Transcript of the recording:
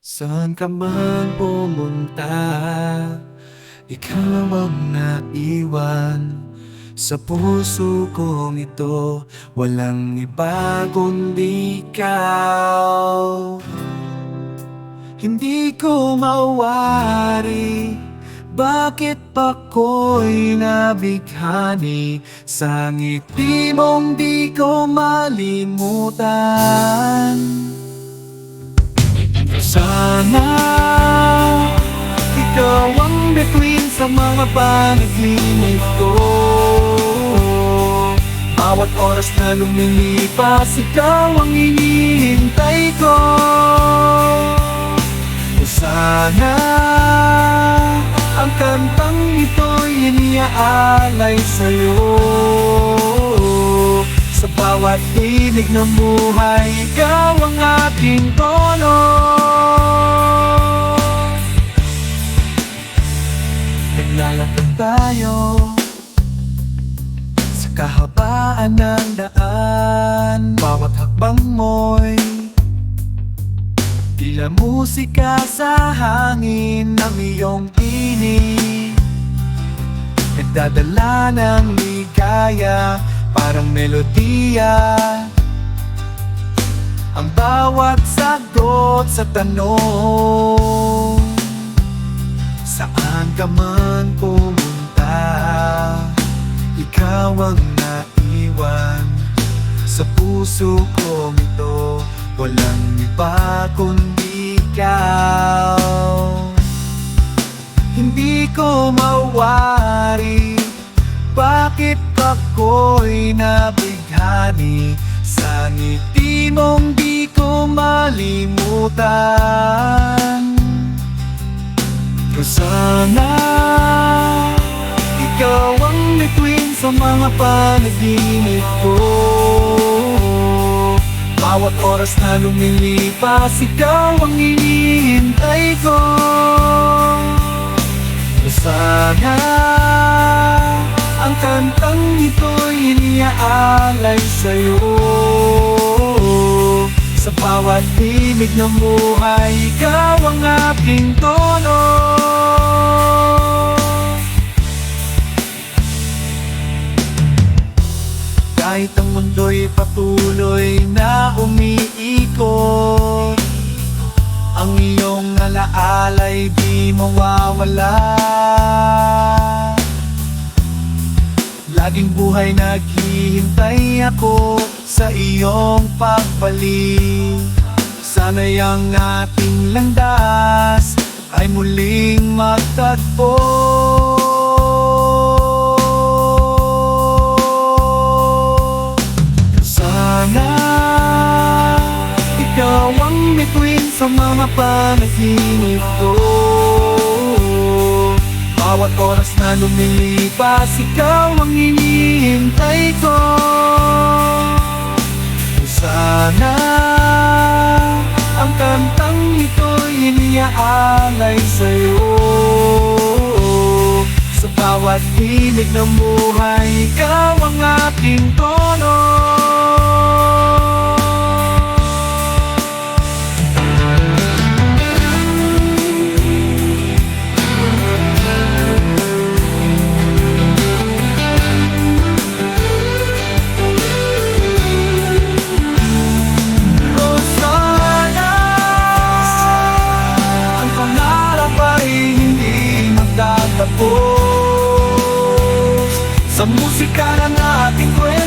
Saan ka man pumunta, ikaw ang naiwan sa puso kong ito. Walang iba kundi ikaw. Hindi ko mawari bakit ako'y nabighani sa ngiti mong di ko malimutan. Sana ikaw ang bituin sa mga panaginip ko. Bawat oras na lumilipas, ikaw ang hinihintay ko. Sana ang kantang ito'y iniaalay sa'yo. Sa bawat tinig ng buhay, ikaw ang aking tono. Naglalakad tayo sa kahabaan ng daan. Bawat hakbang mo'y tila musika sa hangin ng iyong tinig. Nagdadala ng ligaya, parang melodiya. Ang bawat sagot sa tanong, saan ka man pumunta, ikaw ang naiwan sa puso kong ito. Walang iba kundi ikaw. Hindi ko mawari bakit ako'y nabighani sa ngiti mong di ko malimutan. Kung sana ikaw ang bituin sa mga panaginip ko. Bawat oras na lumilipas, ikaw ang hinihintay ko. Sana ang kantang ito'y iniaalay sa'yo. Sa bawat tinig ng buhay, ikaw ang aking tono. Kahit ang mundo'y patuloy na umiikot, ang iyong alaala'y di mawawala. Laging buhay naghihintay ako sa iyong pagbalik. Sana'y ang ating landas ay muling magtagpo. Ikaw ang bituin sa mga panaginip ko. Bawat oras na lumilipas, ikaw ang hinihintay ko. Sana ang kantang ito'y iniaalay sa'yo. Sa bawat tinig ng buhay, ikaw ang aking tono. Sa musika ng ating kwento,